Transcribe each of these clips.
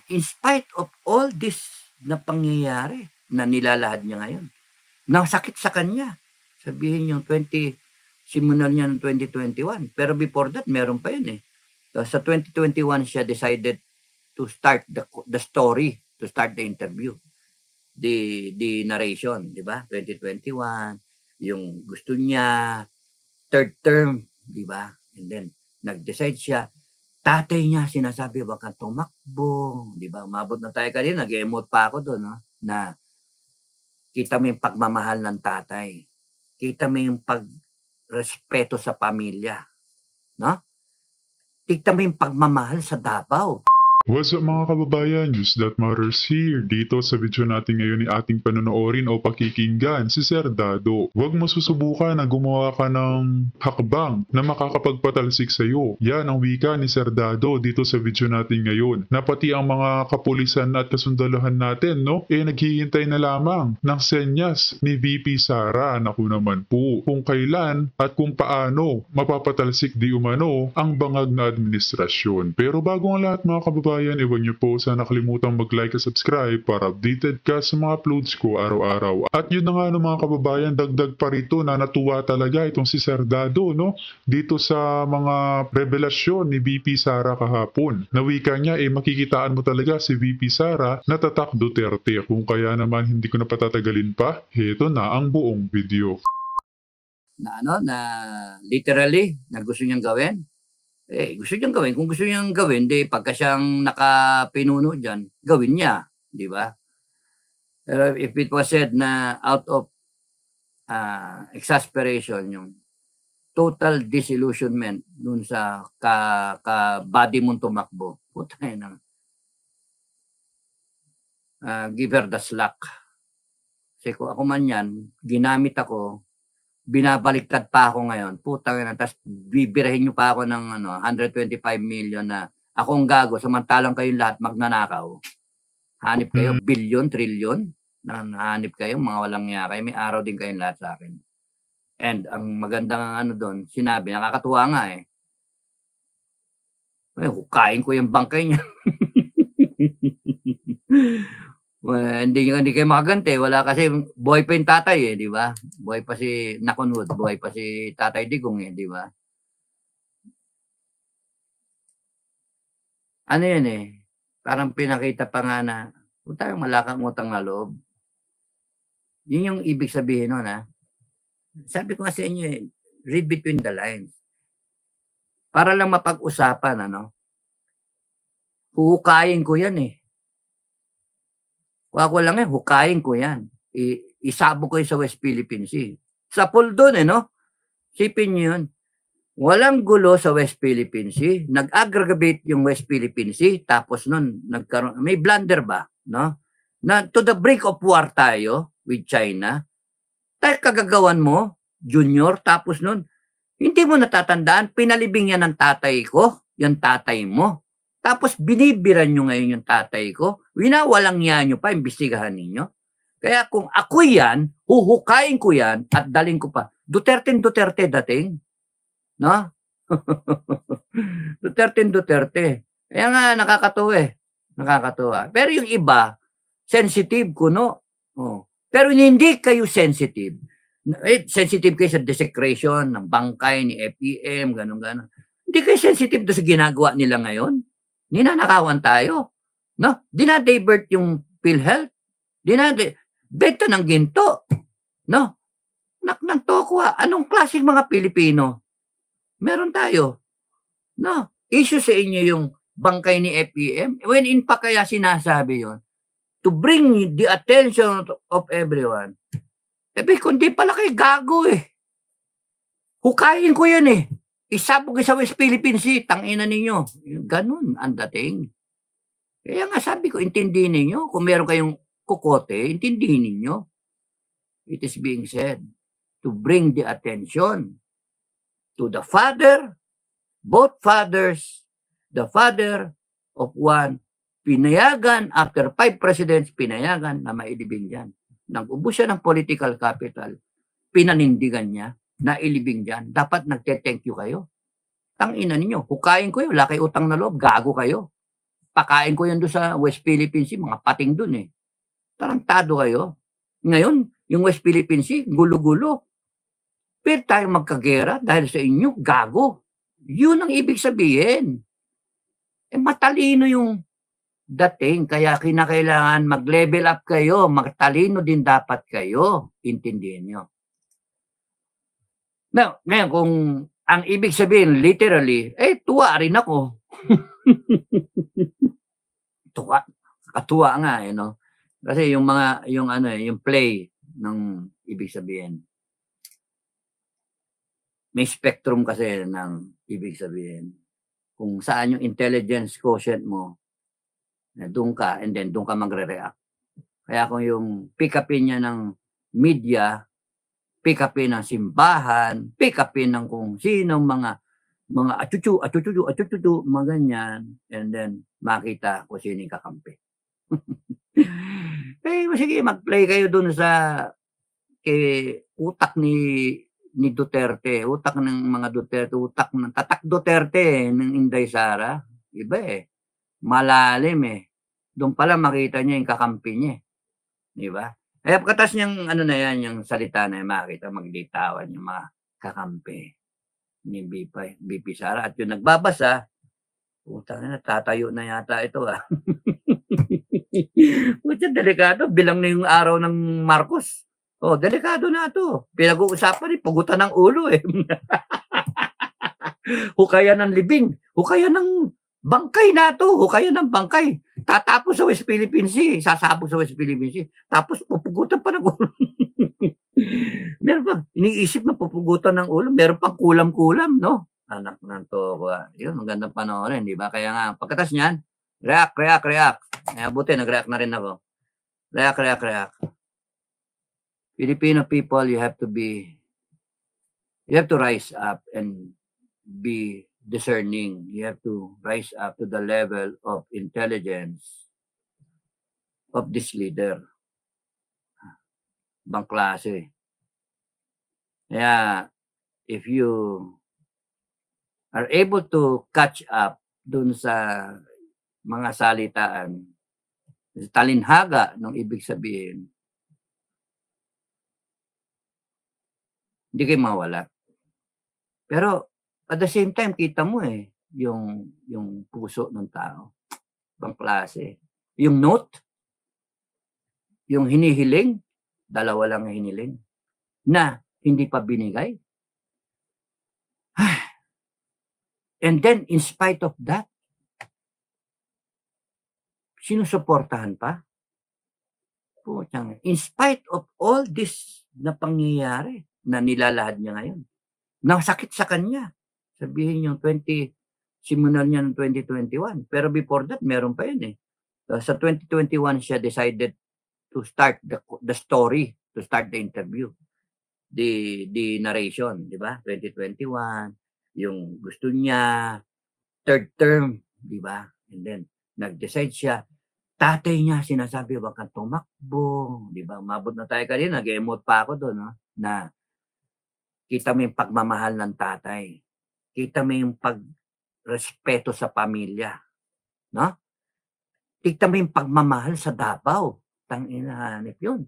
In spite of all this na pangyayari na nilalahad niya ngayon, nasakit sa kanya. Sabihin yung simulan niya ng 2021. Pero before that, meron pa yun eh. So, sa 2021, siya decided to start the story, to start the interview, the narration, di ba? 2021, yung gusto niya, third term, di ba? And then, nag-decide siya, tatay niya sinasabi, baka tumakbo, di ba? Umabot na tayo kanina, nag-emote pa ako doon, no? Na kita mo yung pagmamahal ng tatay. Kita mo yung pagrespeto sa pamilya. No? Kita mo yung pagmamahal sa Davao. What's up mga kababayan? News That Matters here. Dito sa video natin ngayon ni ating panonoorin o pakikinggan si Sir Dado. Huwag mo susubukan na gumawa ka ng hakbang na makakapagpatalsik sa iyo. Yan ang wika ni Sir Dado dito sa video natin ngayon. Na pati ang mga kapulisan at kasundalohan natin, no? Naghihintay na lamang ng senyas ni VP Sara. Naku naman po kung kailan at kung paano mapapatalsik di umano ang bangag na administrasyon. Pero bago ang lahat mga kababayan, iwan niyo po sana nakalimutan mag-like at subscribe para updated ka sa mga uploads ko araw-araw. At yun na nga no, mga kababayan, dagdag pa rito na natuwa talaga itong si Sir Dado, no? Dito sa mga revelasyon ni VP Sara kahapon. Na wika niya makikitaan mo talaga si VP Sara na tatak Duterte. Kung kaya naman hindi ko na patatagalin pa, heto na ang buong video. Na literally na gusto niyang gawin. Gusto niyang gawin. Kung gusto niyang gawin, pagka siyang nakapinuno dyan, gawin niya. Di ba? Pero if it was said na out of exasperation, yung total disillusionment dun sa ka-body mong tumakbo, putay na. Give her the slack. Kasi kung ako man yan, ginamit ako, binabaliktad pa ako ngayon, putang ina, tapos bibirahin nyo pa ako ng 125 million na akong gago, samantalang kayong lahat magnanakaw. Hanip kayo, billion, trillion, hanip kayo, mga walang niya kayo, may araw din kayong lahat sa akin. And ang magandang doon, sinabi, nakakatuwa nga hukain ko yung bangkay niya. Hindi kayo makaganti. Wala kasi, buhay pa yung tatay di ba? Buhay pa si Nakonwood, buhay pa si Tatay Digong di ba? Ano yun parang pinakita pa nga na, kung tayo malakang utang na loob. Yun yung ibig sabihin nun Sabi ko nga sa inyo read between the lines. Para lang mapag-usapan, huhukayin ko yan Kung ako lang hukayin ko yan. Isabog ko sa West Philippine Sea. Sa pool doon Sipin nyo yun. Walang gulo sa West Philippine Sea. Nag-aggravate yung West Philippine Sea. Tapos nun, may blunder ba? No? Na to the brink of war tayo with China. Tayo kagagawan mo, Junior. Tapos nun, hindi mo natatandaan, pinalibing yan ng tatay ko, yung tatay mo. Tapos binibiran nyo ngayon yung tatay ko, winawalang niya nyo pa, imbestigahan ninyo. Kaya kung ako yan, huhukain ko yan at daling ko pa. Duterte dating. No? Duterte. Kaya nga nakakatuwa Nakakatuwa. Pero yung iba, sensitive kuno. Pero hindi kayo sensitive. Sensitive kayo sa desecration ng bangkay ni FEM, ganun. Hindi kayo sensitive doon sa ginagawa nila ngayon. Ninanakawan tayo. No? Dinadivert yung PhilHealth. Benta ng ginto. No? Ng tokwa. Anong klaseng mga Pilipino? Meron tayo. No? Issue sa inyo yung bangkay ni FEM. When in pa kaya sinasabi yon to bring the attention of everyone. Kundi pala kayo gago Hukayin ko yan Isabog sa West Philippine Sea, tangina ninyo. Ganun ang dating. Kaya nga sabi ko, intindihin ninyo. Kung meron kayong kukote, intindihin ninyo. It is being said to bring the attention to the father, both fathers, the father of one, pinayagan, after 5 presidents, pinayagan na mailibing dyan. Nag-ubos siya ng political capital, pinanindigan niya, nailibing dyan. Dapat nagte-thank you kayo. Tangina ninyo, hukain ko yun, wala kayo utang na loob, gago kayo. pakain ko yan doon sa West Philippine Sea, mga pating doon eh. Tarantado kayo. Ngayon, yung West Philippine Sea, gulo-gulo. Pero tayo magkagera dahil sa inyo, gago. Yun ang ibig sabihin. Matalino yung dating, kaya kinakailangan mag-level up kayo, matalino din dapat kayo. Intindihin nyo. Now, ngayon, kung ang ibig sabihin, literally, tuwa rin ako. Katuwa nga, no? Kasi yung yung play ng ibig sabihin. May spectrum kasi ng ibig sabihin. Kung saan yung intelligence quotient mo, doon ka, and then doon ka magre-react. Kaya kung yung pick upin niya ng media, pick upin ng simbahan, pick upin ng kung sinong mga achuchu, mga ganyan, and then makita kung sino yung kakampi. Sige, mag-play kayo dun sa utak ni Duterte, utak ng mga Duterte, utak ng Tatak Duterte ng Inday Sara. Iba eh. Malalim eh. Doon pala makita niya yung kakampi niya. Di ba? Kaya pagkatas niyang yung salita na yung makita, magditawan yung mga kakampi ni BP Sara. At yung nagbabasa, utang na, tatayo na yata ito ah. Pucha, delikado. Bilang na yung araw ng Marcos. Delikado na ito. Pinag-uusapan pugutan ng ulo eh. Hukayan ng libing. Hukayan ng bangkay na ito. Hukayan ng bangkay. Tatapos sa West Philippine Sea. Sasabog sa West Philippine Sea. Tapos pupugutan pa ng ulo. Meron pa. Iniisip na pupugutan ng ulo. Meron pang kulam-kulam, no? Anak ng toko. Yun, magandang panoorin, di ba? Kaya nga, pagkatas niyan, react. Kaya buti, nag-react na rin ako. React. Filipino people, you have to rise up and be discerning. You have to rise up to the level of intelligence of this leader. Ibang klase. Kaya, if you are able to catch up dun sa mga salitaan, talinhaga ng ibig sabihin, hindi kayo mawala. Pero at the same time, kita mo yung puso ng tao. Ibang klase. Yung note, yung hinihiling, dalawa lang hinihiling, na hindi pa binigay. And then, in spite of that, sinusuportahan pa. In spite of all this na pangyayari, na nilalahad niya ngayon. Nasakit sa kanya. Sabihin yung simulan niya ng 2021. Pero before that, meron pa yun eh. Sa 2021, siya decided to start the story, to start the interview. The narration, di ba? 2021, yung gusto niya, third term, di ba? And then, nag-decide siya. Tatay niya, sinasabi, wag kang tumakbo. Di ba? Umabot na tayo kanina, nag-emote pa ako doon, no? Na kita mo yung pagmamahal ng tatay. Kita mo yung pagrespeto sa pamilya. No? Kita mo yung pagmamahal sa Davao. Tanginahanip yun.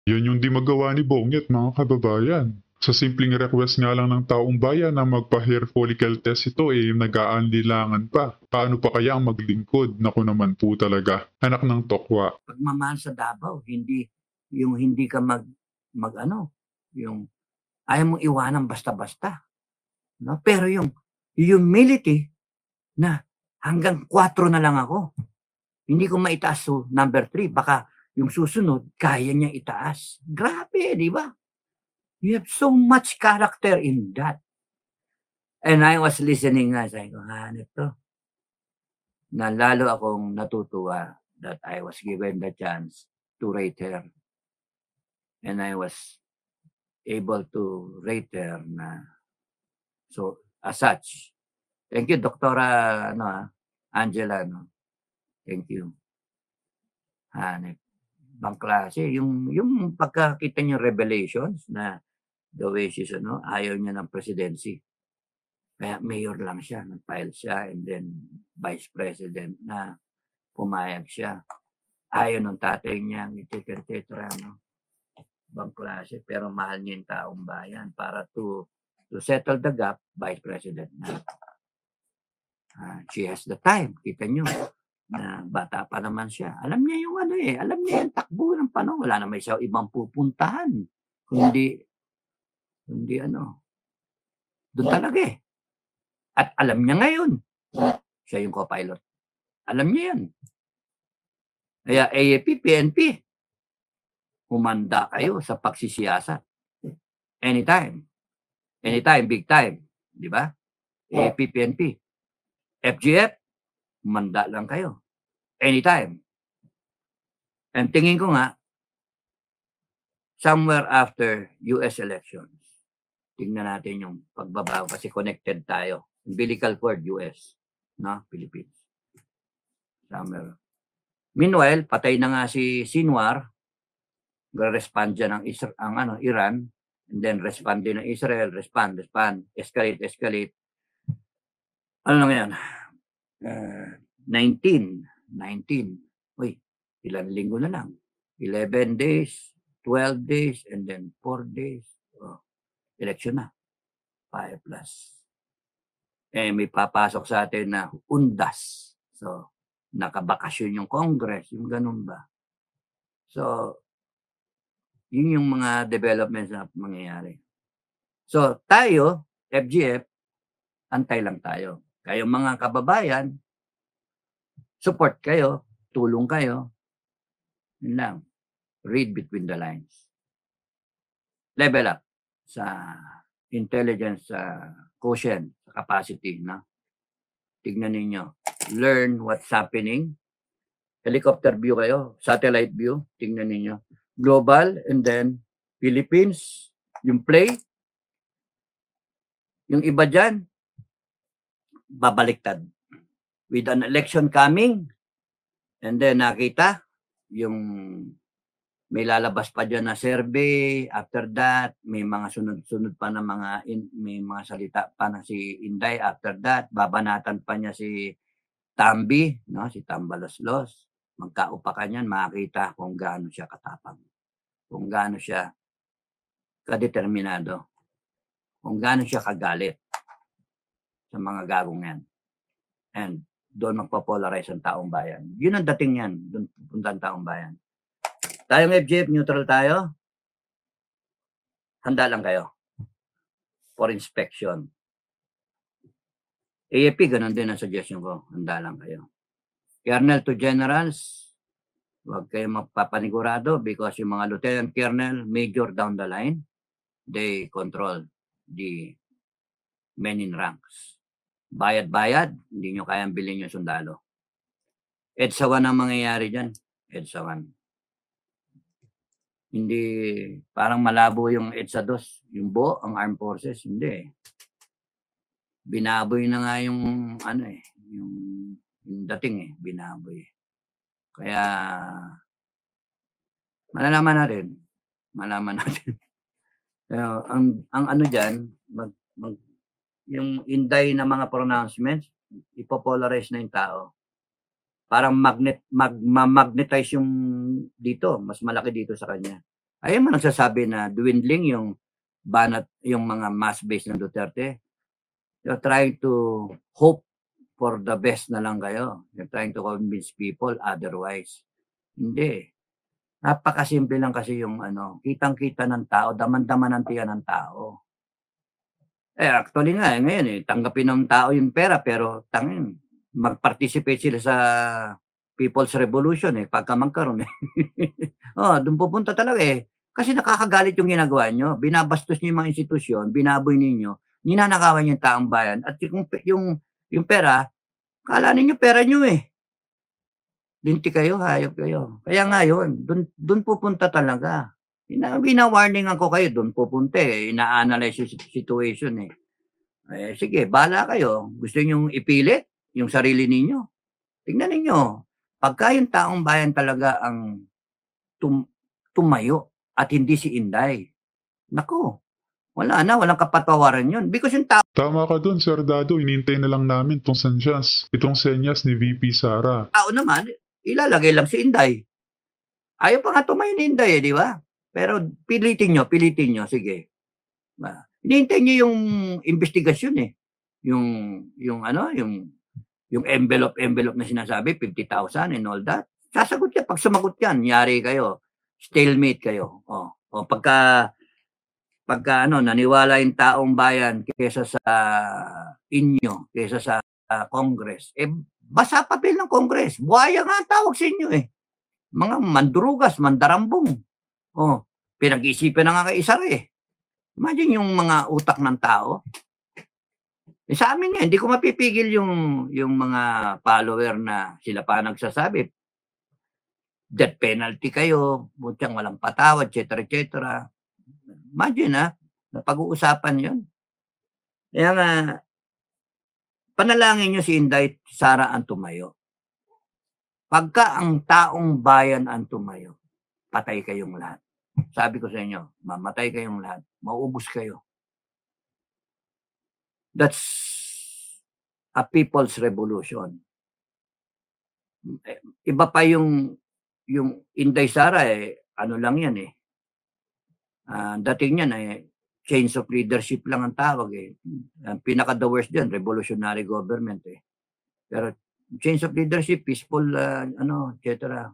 Yun yung di magawa ni Bonget, mga kababayan. Sa simpleng request nga lang ng taong bayan na magpa-hair follicle test ito nag-aanlilangan pa. Paano pa kaya ang maglingkod? Naku naman po talaga. Anak ng tokwa. Pagmamahal sa Davao, hindi ka yung ayaw mong iwanan basta-basta. No? Pero yung humility na hanggang 4 na lang ako. Hindi ko maitaas to number 3. Baka yung susunod, kaya niya itaas. Grabe, di ba? You have so much character in that. And I was listening nga, sabi ko, ito. Na lalo akong natutuwa that I was given the chance to rate her. And I was able to rate her na so as such. Thank you, Dr. Angela. No? Thank you. Bang klase. Yung pagkakita niyo revelations na the way she's ayaw niya ng presidency. Kaya mayor lang siya, nag-file siya, and then vice president na pumayag siya. Ayaw ng tatay niya, etc. No? Ibang klase, pero mahal niya yung taong bayan para to settle the gap, vice president na. She has the time, kita nyo, na bata pa naman siya. Alam niya yung alam niya yung takbo ng panahon. Wala naman siya ibang pupuntahan. Kundi doon talaga eh. At alam niya ngayon, siya yung co-pilot. Alam niya yan. Kaya AAP, PNP, humanda kayo sa pagsisiyasat. Anytime. Anytime, big time. Di ba? AAP, PNP. FGF, humanda lang kayo. Anytime. And tingin ko nga, somewhere after US elections, tingnan natin yung pagbabago kasi connected tayo. Umbilical cord, US, no? Philippines. Somewhere. Meanwhile, patay na nga si Sinwar, respond dyan ang Iran, and then respond din ng Israel, respond, escalate. Ano lang yan? 19. Uy, ilang linggo na lang. 11 days, 12 days, and then 4 days. Election na. 5+. May papasok sa atin na undas. So, nakabakasyon yung Congress, yung ganun ba. So, yun yung mga developments na mangyayari. So, tayo, FGF, antay lang tayo. Kayong mga kababayan, support kayo, tulong kayo. Yun lang. Read between the lines. Level up sa intelligence quotient, capacity. No? Tignan ninyo. Learn what's happening. Helicopter view kayo, satellite view, tingnan ninyo. Global, and then Philippines, yung play. Yung iba dyan, babaliktad. With an election coming, and then nakita, yung may lalabas pa dyan na survey, after that, may mga sunod-sunod pa na may mga salita pa na si Inday, after that, babanatan pa niya si Tambi, no? Si Tambaloslos. Magkaupakan yan, makikita kung gaano siya katapang. Kung gaano siya kadeterminado. Kung gaano siya kagalit sa mga gagong yan. And doon magpopolarize ang taong bayan. Yun ang dating yan. Doon pupunta ang taong bayan. Tayong FGF, neutral tayo. Handa lang kayo for inspection. AAP, ganun din ang suggestion ko. Handa lang kayo. Colonel to generals, huwag kayo magpapanigurado because yung mga lieutenant colonel, major down the line, they control the men in ranks. Bayad-bayad, hindi nyo kayang bilhin yung sundalo. EDSA 1 ang mangyayari dyan. EDSA 1. Hindi, parang malabo yung EDSA 2. Yung BO, ang armed forces, hindi. Binaboy na nga yung yung dating binaboy. Kaya malalaman natin. Pero ang ano diyan, yung Inday na mga pronouncements, ipopolarize na yung tao. Parang magnetize yung dito, mas malaki dito sa kanya. Ayun man nagsasabi na dwindling yung mga mass base ng Duterte. You're trying to hope for the best na lang kayo. You're trying to convince people otherwise. Hindi. Napakasimple lang kasi yung kitang-kita ng tao, daman-daman ng tiyan ng tao. Actually nga, ngayon tanggapin ng tao yung pera, pero mag-participate sila sa People's Revolution pagka magkaroon doon pupunta talaga Kasi nakakagalit yung ginagawa nyo. Binabastos nyo yung mga institusyon, binaboy ninyo, ninanakawan yung taong bayan, at yung pera, kala ninyo pera nyo Linti kayo, hayop kayo. Kaya nga yun, dun pupunta talaga. Bina-warningan ko kayo, dun pupunta ina-analyze yung situation sige, bahala kayo. Gusto nyo ipilit yung sarili ninyo? Tingnan ninyo. Pagka yung taong bayan talaga ang tumayo at hindi si Inday, naku, Wala na, walang kapatawaran yun. Because yung tao Tama ka dun, Sir Dado. Inintay na lang namin itong senyas ni VP Sara. naman, ilalagay lang si Inday. Ayaw pa nga tumayo ni Inday, di ba? Pero pilitin nyo, sige. Hinihintay nyo yung investigasyon eh. Yung envelope na sinasabi, 50,000 and all that. Sasagot yan. Pag sumagot yan, yari kayo. Stalemate kayo. O pagka naniwala yung taong bayan kaysa sa inyo, kaysa sa Congress, basa papel ng Congress. Buhaya nga tawag sa inyo eh. Mga mandurugas, mandarambong. Pinag-iisipan na nga kay Isar eh. Imagine yung mga utak ng tao. Sa amin nga, hindi ko mapipigil yung mga follower na sila pa nagsasabi, death penalty kayo, butyang walang patawad, etc. Imagine napag-uusapan yun. Kaya nga, panalangin nyo si Inday Sara ang tumayo. Pagka ang taong bayan ang tumayo, patay kayong lahat. Sabi ko sa inyo, mamatay kayong lahat. Mauubos kayo. That's a people's revolution. Iba pa yung Inday Sara ano lang yan eh. Dating yan change of leadership lang ang tawag eh. Pinaka-the worst dyan, revolutionary government eh. Pero change of leadership, peaceful, etc.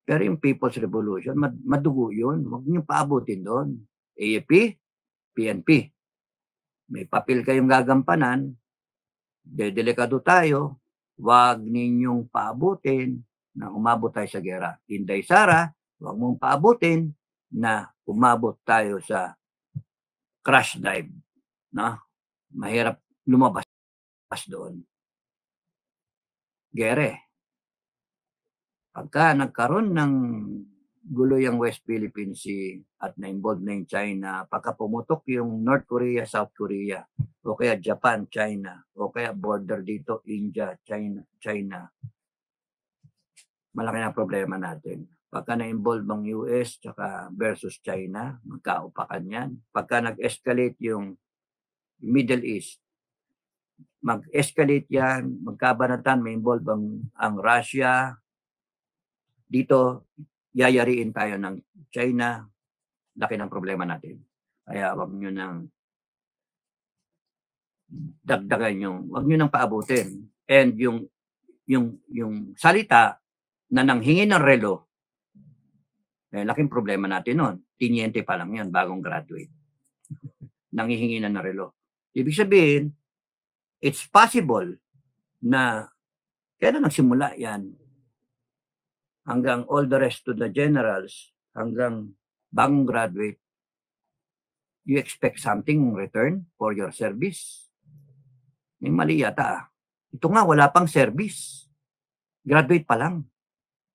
Pero yung people's revolution, madugo yun. Huwag nyo paabutin doon. AFP, PNP. May papel kayong gagampanan, delikado tayo, huwag ninyong paabutin na umabot tayo sa gera. Inday Sara, huwag mong paabutin na umabot tayo sa crash dive. Mahirap lumabas doon. Gere. Pagka nagkaroon ng gulo yung West Philippine Sea at na-involved na yung China, pagka pumutok yung North Korea, South Korea, o kaya Japan, China, o kaya border dito, India, China, malaki na problema natin. Pagka na-involve ang US versus China, magkaupakan yan. Pagka nag-escalate yung Middle East, mag-escalate yan, magkabanatan, may involve ang Russia. Dito, yayariin tayo ng China. Laki ng problema natin. Kaya wag nyo nang dagdagan wag nyo nang paabutin. And yung salita na nanghingi ng relo, laking problema natin nun. Tiniente pa lang yan, bagong graduate. Nanghihingi na ng relo. Ibig sabihin, it's possible na kaya nagsimula yan hanggang all the rest to the generals, hanggang bagong graduate, you expect something in return for your service? May mali yata. Ito nga, wala pang service. Graduate pa lang.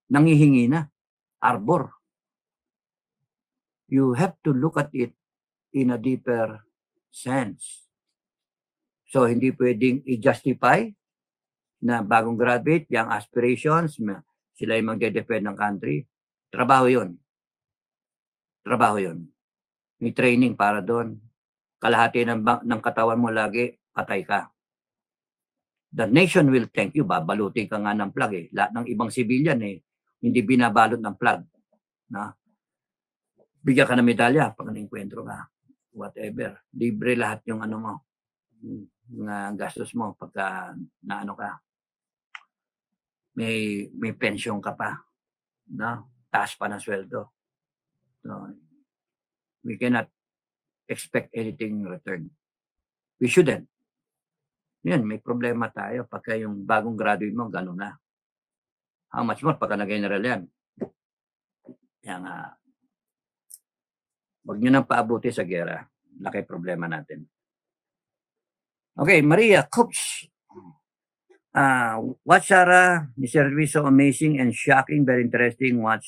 Nanghihingi na. Arbor. You have to look at it in a deeper sense. So, hindi pwedeng i-justify na bagong graduate, yung aspirations, sila yung magde-defend ng country. Trabaho yun. May training para doon. Kalahati ng katawan mo lagi, patay ka. The nation will thank you. Babalutin ka nga ng flag eh. Lahat ng ibang civilian hindi binabalot ng flag. Bigyan ka ng medalya pag na-enkwentro ka. Whatever. Libre lahat yung mo. Yung gastos mo pagka ka. May pension ka pa. Taas pa ng sweldo. So, we cannot expect anything in return. We shouldn't. Yan, may problema tayo pagka yung bagong graduate mo, gano'n na. How much more pagka na-general yan? Yan huwag nyo nang paabuti sa gera. Laki problema natin. Okay, Maria, Coach. Watch Sara, this service so amazing and shocking, very interesting. Watch